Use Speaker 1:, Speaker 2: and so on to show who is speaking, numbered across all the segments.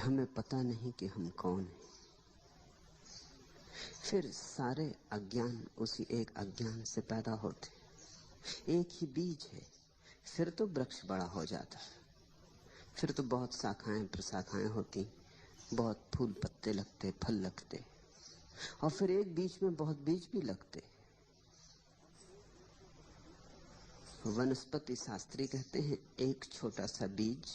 Speaker 1: हमें पता नहीं कि हम कौन हैं। फिर सारे अज्ञान उसी एक अज्ञान से पैदा होते। एक ही बीज है, फिर तो वृक्ष बड़ा हो जाता है, फिर तो बहुत शाखाएं प्रशाखाएं होती, बहुत फूल पत्ते लगते, फल लगते, और फिर एक बीज में बहुत बीज भी लगते। वनस्पति शास्त्री कहते हैं एक छोटा सा बीज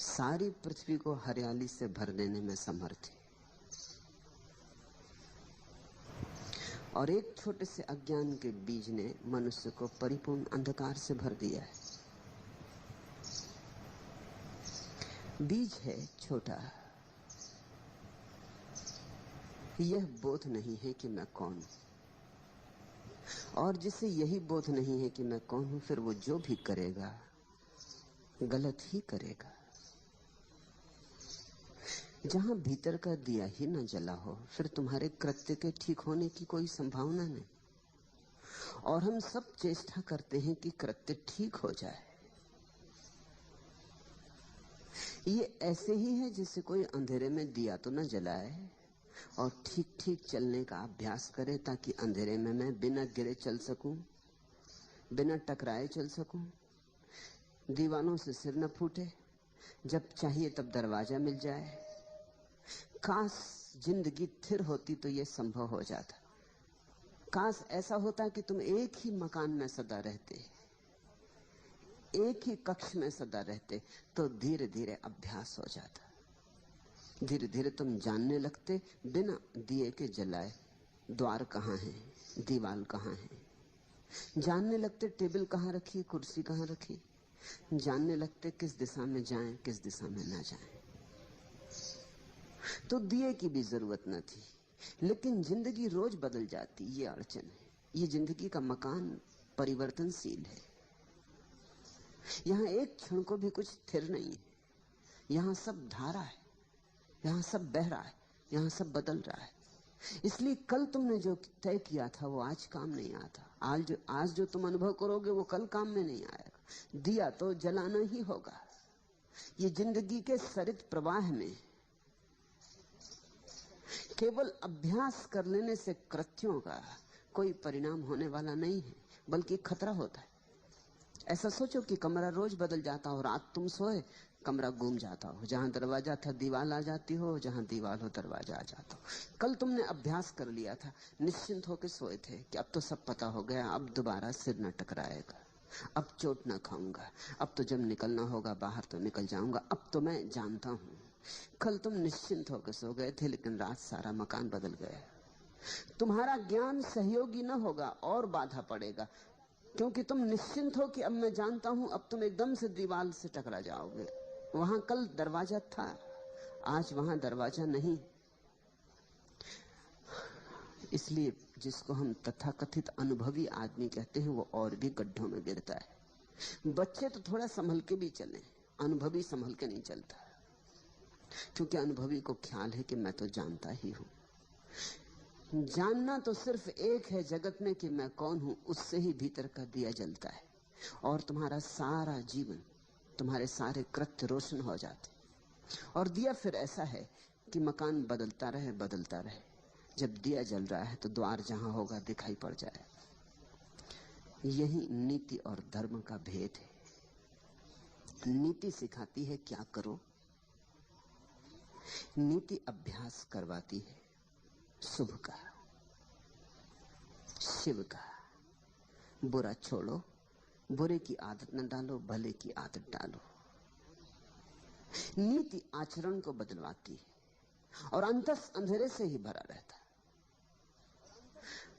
Speaker 1: सारी पृथ्वी को हरियाली से भर देने में समर्थ है, और एक छोटे से अज्ञान के बीज ने मनुष्य को परिपूर्ण अंधकार से भर दिया है। बीज है छोटा, यह बोध नहीं है कि मैं कौन हूं, और जिसे यही बोध नहीं है कि मैं कौन हूं, फिर वो जो भी करेगा गलत ही करेगा। जहां भीतर का दिया ही न जला हो, फिर तुम्हारे कृत्य के ठीक होने की कोई संभावना नहीं। और हम सब चेष्टा करते हैं कि कृत्य ठीक हो जाए। ये ऐसे ही है जैसे कोई अंधेरे में दिया तो न जलाए और ठीक ठीक चलने का अभ्यास करे, ताकि अंधेरे में मैं बिना गिरे चल सकूं, बिना टकराए चल सकूं, दीवानों से सिर न फूटे, जब चाहिए तब दरवाजा मिल जाए। काश जिंदगी स्थिर होती तो यह संभव हो जाता। काश ऐसा होता कि तुम एक ही मकान में सदा रहते, एक ही कक्ष में सदा रहते, तो धीरे धीरे अभ्यास हो जाता। धीरे धीरे तुम जानने लगते बिना दिए के जलाए द्वार कहाँ है, दीवार कहाँ है। जानने लगते टेबल कहाँ रखी, कुर्सी कहाँ रखी। जानने लगते किस दिशा में जाएं, किस दिशा में ना जाएं। तो दिए की भी जरूरत न थी। लेकिन जिंदगी रोज बदल जाती, ये अड़चन है। ये जिंदगी का मकान परिवर्तनशील है। यहां एक क्षण को भी कुछ स्थिर नहीं है। यहां सब धारा है, यहां सब बह रहा है, यहां सब बदल रहा है। इसलिए कल तुमने जो तय किया था वो आज काम नहीं आता। आज जो तुम अनुभव करोगे वो कल काम में नहीं आएगा। दिया तो जलाना ही होगा। ये जिंदगी के सरित प्रवाह में केवल अभ्यास कर लेने से कृत्यों का कोई परिणाम होने वाला नहीं है, बल्कि खतरा होता है। ऐसा सोचो कि कमरा रोज बदल जाता हो, रात तुम सोए कमरा घूम जाता हो, जहां दरवाजा था दीवार आ जाती हो, जहां दीवार हो दरवाजा आ जाता हो। कल तुमने अभ्यास कर लिया था, निश्चिंत होकर सोए थे कि अब तो सब पता हो गया, अब दोबारा सिर न टकराएगा, अब चोट न खाऊंगा, अब तो जब निकलना होगा बाहर तो निकल जाऊंगा, अब तो मैं जानता हूं। कल तुम निश्चिंत होकर सो गए थे, लेकिन रात सारा मकान बदल गया। तुम्हारा ज्ञान सहयोगी न होगा और बाधा पड़ेगा, क्योंकि तुम निश्चिंत हो कि अब मैं जानता हूं। अब तुम एकदम से दीवार से टकरा जाओगे। वहां कल दरवाजा था, आज वहां दरवाजा नहीं। इसलिए जिसको हम तथाकथित अनुभवी आदमी कहते हैं वो और भी गड्ढों में गिरता है। बच्चे तो थोड़ा संभल के भी चले, अनुभवी संभल के नहीं चलता, क्योंकि अनुभवी को ख्याल है कि मैं तो जानता ही हूं। जानना तो सिर्फ एक है जगत में कि मैं कौन हूं, उससे ही भीतर का दिया जलता है और तुम्हारा सारा जीवन, तुम्हारे सारे कृत्य रोशन हो जाते। और दिया फिर ऐसा है कि मकान बदलता रहे बदलता रहे। जब दिया जल रहा है तो द्वार जहां होगा दिखाई पड़ जाए। यही नीति और धर्म का भेद है। नीति सिखाती है क्या करो, नीति अभ्यास करवाती है शुभ का, शिव का। बुरा छोड़ो, बुरे की आदत न डालो, भले की आदत डालो। नीति आचरण को बदलवाती है और अंतस अंधेरे से ही भरा रहता है।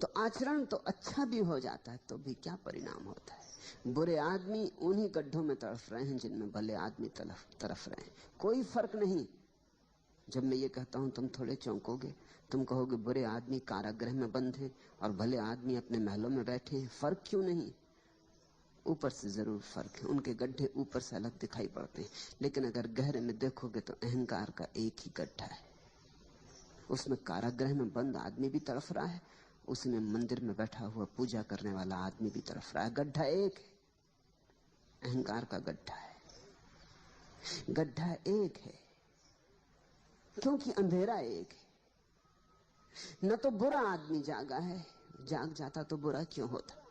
Speaker 1: तो आचरण तो अच्छा भी हो जाता है तो भी क्या परिणाम होता है। बुरे आदमी उन्हीं गड्ढों में तड़फ रहे हैं जिनमें भले आदमी तरफ रहे हैं। कोई फर्क नहीं। जब मैं ये कहता हूं तुम थोड़े चौंकोगे, तुम कहोगे बुरे आदमी कारागृह में बंद हैं और भले आदमी अपने महलों में बैठे हैं। फर्क क्यों नहीं? ऊपर से जरूर फर्क है, उनके गड्ढे ऊपर से अलग दिखाई पड़ते हैं, लेकिन अगर गहरे में देखोगे तो अहंकार का एक ही गड्ढा है। उसमें कारागृह में बंद आदमी भी तड़फ रहा है, उसमें मंदिर में बैठा हुआ पूजा करने वाला आदमी भी तड़फ रहा है। गड्ढा एक है, अहंकार का गड्ढा है, गड्ढा एक है। क्योंकि अंधेरा एक है। न तो बुरा आदमी जागा है, जाग जाता तो बुरा क्यों होता।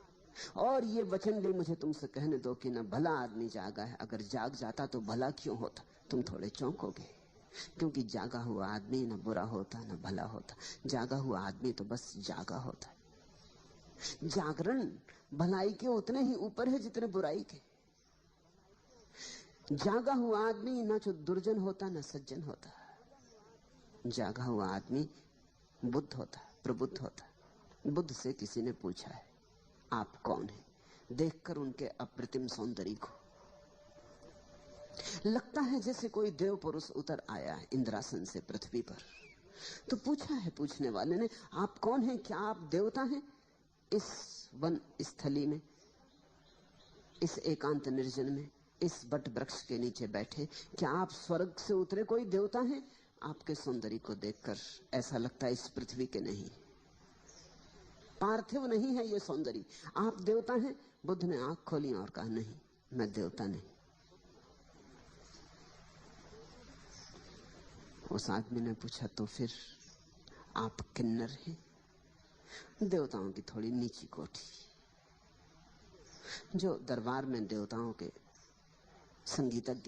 Speaker 1: और ये वचन भी मुझे तुमसे कहने दो कि न भला आदमी जागा है, अगर जाग जाता तो भला क्यों होता। तुम थोड़े चौंकोगे, क्योंकि जागा हुआ आदमी न बुरा होता न भला होता। जागा हुआ आदमी तो बस जागा होता है। जागरण भलाई के उतने ही ऊपर है जितने बुराई के। जागा हुआ आदमी न तो दुर्जन होता न सज्जन होता। जागा हुआ आदमी बुद्ध होता, प्रबुद्ध होता। बुद्ध से किसी ने पूछा है आप कौन हैं, देखकर उनके अप्रतिम सौंदर्य को लगता है जैसे कोई देव पुरुष उतर आया है इंद्रासन से पृथ्वी पर। तो पूछा है पूछने वाले ने, आप कौन हैं, क्या आप देवता हैं? इस वन स्थली में, इस एकांत निर्जन में, इस बट वृक्ष के नीचे बैठे, क्या आप स्वर्ग से उतरे कोई देवता हैं? आपके सौंदर्य को देखकर ऐसा लगता है इस पृथ्वी के नहीं, पार्थिव नहीं है ये सौंदर्य, आप देवता हैं। बुद्ध ने आंख खोली और कहा नहीं, मैं देवता नहीं। उस आदमी ने पूछा तो फिर आप किन्नर हैं? देवताओं की थोड़ी नीची कोठी, जो दरबार में देवताओं के संगीतज्ञ